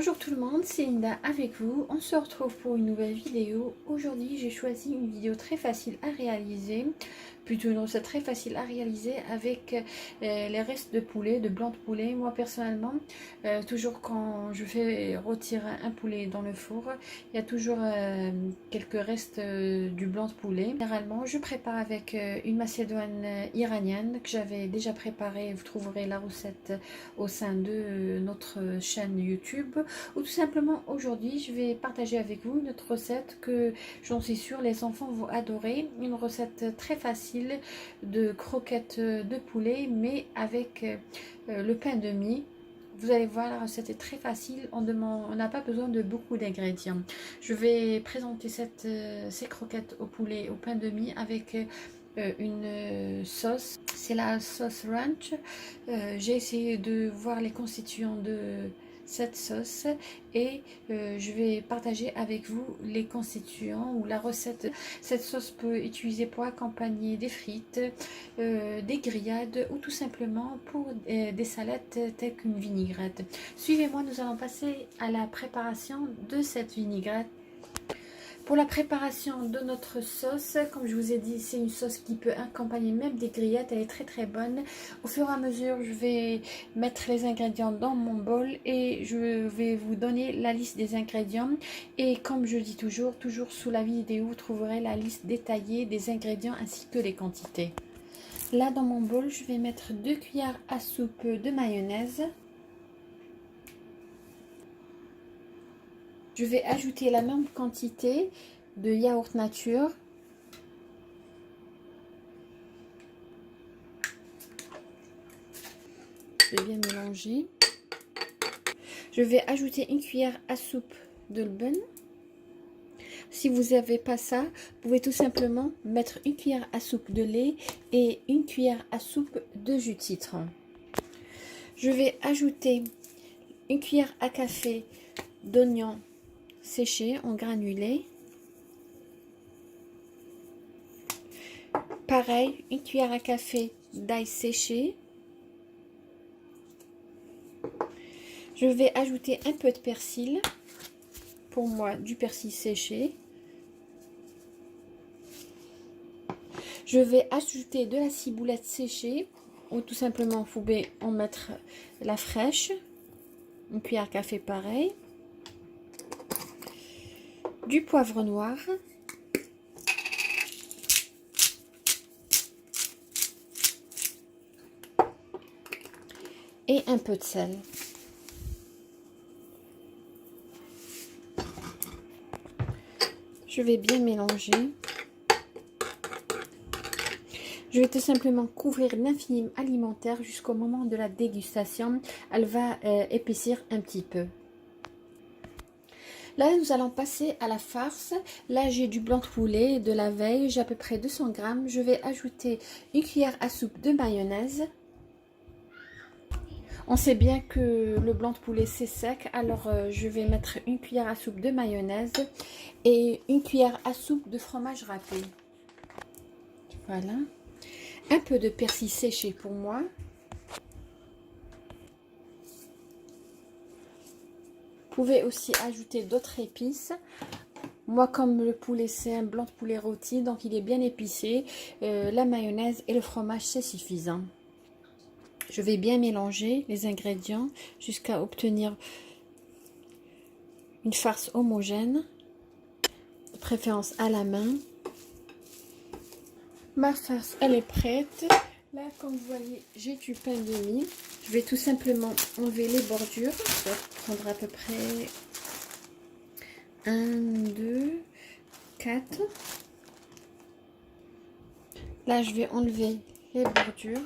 Bonjour tout le monde, c'est Linda avec vous. On se retrouve pour une nouvelle vidéo. Aujourd'hui, j'ai choisi une vidéo très facile à réaliser, plutôt une recette très facile à réaliser avec les restes de poulet, de blanc de poulet. Moi personnellement, toujours quand je fais rôtir un poulet dans le four, il y a toujours quelques restes du blanc de poulet. Généralement, je prépare avec une macédoine iranienne que j'avais déjà préparée. Vous trouverez la recette au sein de notre chaîne YouTube, ou tout simplement aujourd'hui je vais partager avec vous notre recette que j'en suis sûre les enfants vont adorer, une recette très facile de croquettes de poulet mais avec le pain de mie. Vous allez voir, la recette est très facile, on n'a pas besoin de beaucoup d'ingrédients. Je vais présenter ces croquettes au poulet au pain de mie avec une sauce, c'est la sauce ranch. J'ai essayé de voir les constituants de cette sauce et je vais partager avec vous les constituants ou la recette. Cette sauce peut être utilisée pour accompagner des frites, des grillades ou tout simplement pour des salades telles qu'une vinaigrette. Suivez-moi, nous allons passer à la préparation de cette vinaigrette. Pour la préparation de notre sauce, comme je vous ai dit, c'est une sauce qui peut accompagner même des grillettes, elle est très très bonne. Au fur et à mesure, je vais mettre les ingrédients dans mon bol et je vais vous donner la liste des ingrédients. Et comme je dis toujours sous la vidéo, vous trouverez la liste détaillée des ingrédients ainsi que les quantités. Là, dans mon bol, je vais mettre 2 cuillères à soupe de mayonnaise. Je vais ajouter la même quantité de yaourt nature. Je vais bien mélanger. Je vais ajouter une cuillère à soupe de levain. Si vous n'avez pas ça, vous pouvez tout simplement mettre une cuillère à soupe de lait et une cuillère à soupe de jus de citron. Je vais ajouter une cuillère à café d'oignons séchés en granulés. Pareil, une cuillère à café d'ail séché. Je vais ajouter un peu de persil, pour moi du persil séché. Je vais ajouter de la ciboulette séchée, ou tout simplement vous pouvez en mettre la fraîche, une cuillère à café pareil, du poivre noir, et un peu de sel. Je vais bien mélanger. Je vais tout simplement couvrir d'un film alimentaire jusqu'au moment de la dégustation. Elle va épaissir un petit peu. Là, nous allons passer à la farce. Là, j'ai du blanc de poulet de la veille. J'ai à peu près 200 g. Je vais ajouter une cuillère à soupe de mayonnaise. On sait bien que le blanc de poulet c'est sec, alors je vais mettre une cuillère à soupe de mayonnaise et une cuillère à soupe de fromage râpé. Voilà. Un peu de persil séché pour moi. Vous pouvez aussi ajouter d'autres épices. Moi, comme le poulet c'est un blanc de poulet rôti, donc il est bien épicé, la mayonnaise et le fromage c'est suffisant. Je vais bien mélanger les ingrédients jusqu'à obtenir une farce homogène, de préférence à la main. Ma farce elle est prête. Là, comme vous voyez, j'ai du pain de mie. Je vais tout simplement enlever les bordures. Je vais prendre à peu près 1, 2, 4. Là, je vais enlever les bordures.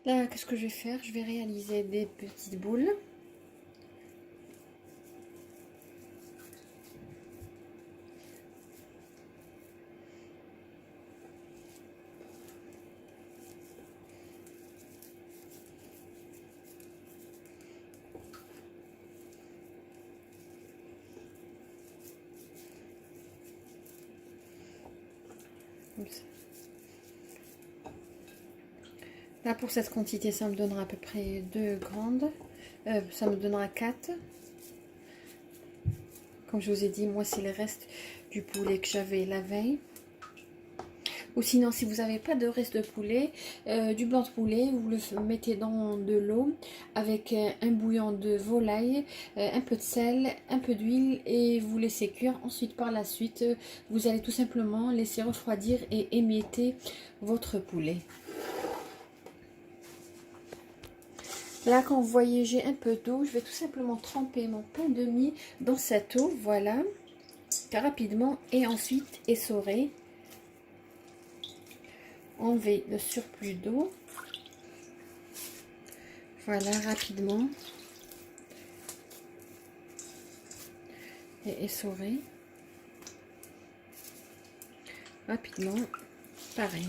Là, qu'est-ce que je vais faire? Je vais réaliser des petites boules. Là, pour cette quantité, ça me donnera à peu près 2 grandes. Ça me donnera 4. Comme je vous ai dit, moi, c'est le reste du poulet que j'avais la veille. Ou sinon, si vous n'avez pas de reste de poulet, du blanc de poulet, vous le mettez dans de l'eau avec un bouillon de volaille, un peu de sel, un peu d'huile et vous laissez cuire. Ensuite, par la suite, vous allez tout simplement laisser refroidir et émietter votre poulet. Là, quand vous voyez, j'ai un peu d'eau, je vais tout simplement tremper mon pain de mie dans cette eau, voilà, rapidement, et ensuite essorer. Enlever le surplus d'eau, voilà, rapidement, et essorer, rapidement, pareil.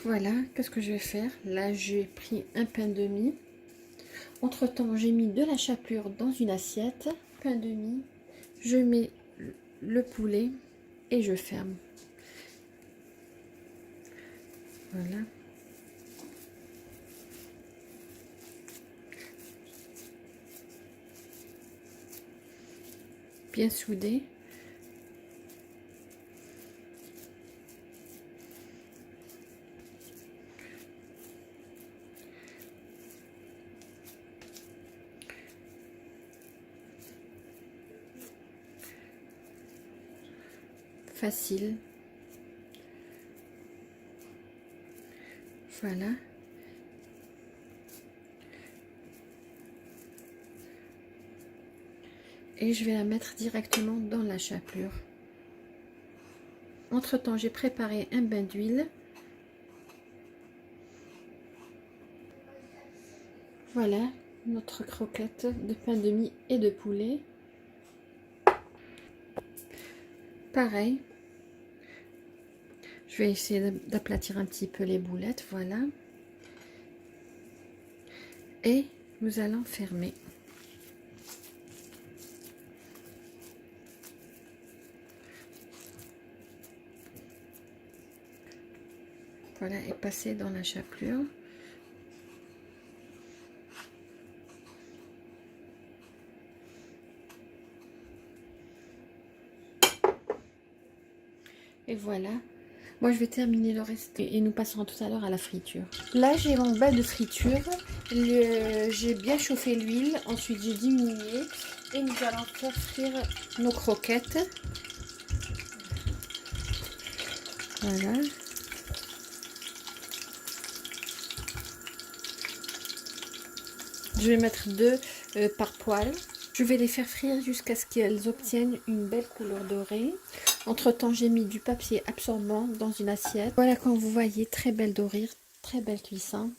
Voilà, qu'est-ce que je vais faire? Là, j'ai pris un pain de mie. Entre-temps, j'ai mis de la chapelure dans une assiette. Pain de mie, je mets le poulet et je ferme. Voilà. Bien soudé. Facile. Voilà. Et je vais la mettre directement dans la chapelure. Entre-temps, j'ai préparé un bain d'huile. Voilà, notre croquette de pain de mie et de poulet. Pareil. Je vais essayer d'aplatir un petit peu les boulettes, voilà. Et nous allons fermer. Voilà, et passer dans la chapelure. Et voilà. Moi, je vais terminer le reste et nous passerons tout à l'heure à la friture. Là, j'ai mon bain de friture. J'ai bien chauffé l'huile. Ensuite, j'ai diminué. Et nous allons faire frire nos croquettes. Voilà. Je vais mettre 2 par poêle. Je vais les faire frire jusqu'à ce qu'elles obtiennent une belle couleur dorée. Entre temps, j'ai mis du papier absorbant dans une assiette. Voilà, comme vous voyez, très belle dorure, très belle cuisson.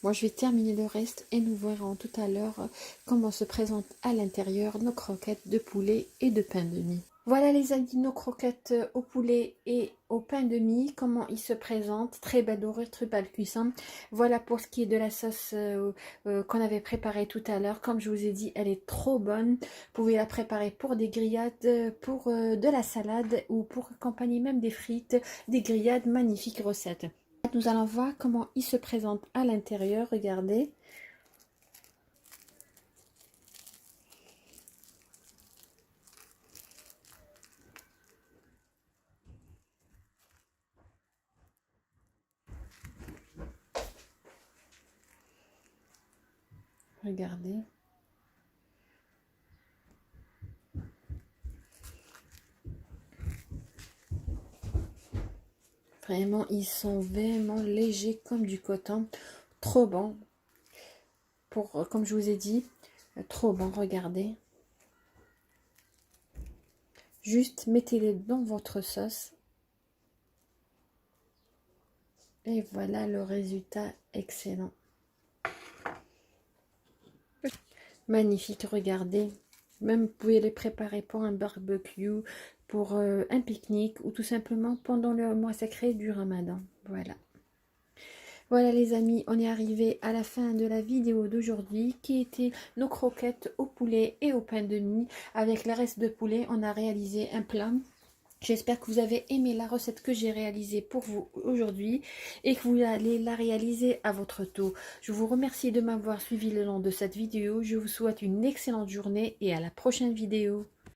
Moi, je vais terminer le reste et nous verrons tout à l'heure comment se présentent à l'intérieur nos croquettes de poulet et de pain de mie. Voilà les amis, nos croquettes au poulet et au pain de mie, comment ils se présentent. Très belle dorure, très belle cuisson. Voilà pour ce qui est de la sauce qu'on avait préparée tout à l'heure. Comme je vous ai dit, elle est trop bonne. Vous pouvez la préparer pour des grillades, pour de la salade ou pour accompagner même des frites, des grillades. Magnifique recette. Nous allons voir comment ils se présentent à l'intérieur. Regardez. Regardez. Vraiment, ils sont vraiment légers comme du coton. Trop bon. Pour, comme je vous ai dit, trop bon. Regardez. Juste mettez-les dans votre sauce. Et voilà le résultat excellent. Magnifique, regardez. Même vous pouvez les préparer pour un barbecue, pour un pique-nique ou tout simplement pendant le mois sacré du Ramadan. Voilà. Voilà les amis, on est arrivé à la fin de la vidéo d'aujourd'hui qui était nos croquettes au poulet et au pain de mie. Avec les restes de poulet, on a réalisé un plat. J'espère que vous avez aimé la recette que j'ai réalisée pour vous aujourd'hui et que vous allez la réaliser à votre tour. Je vous remercie de m'avoir suivi le long de cette vidéo. Je vous souhaite une excellente journée et à la prochaine vidéo.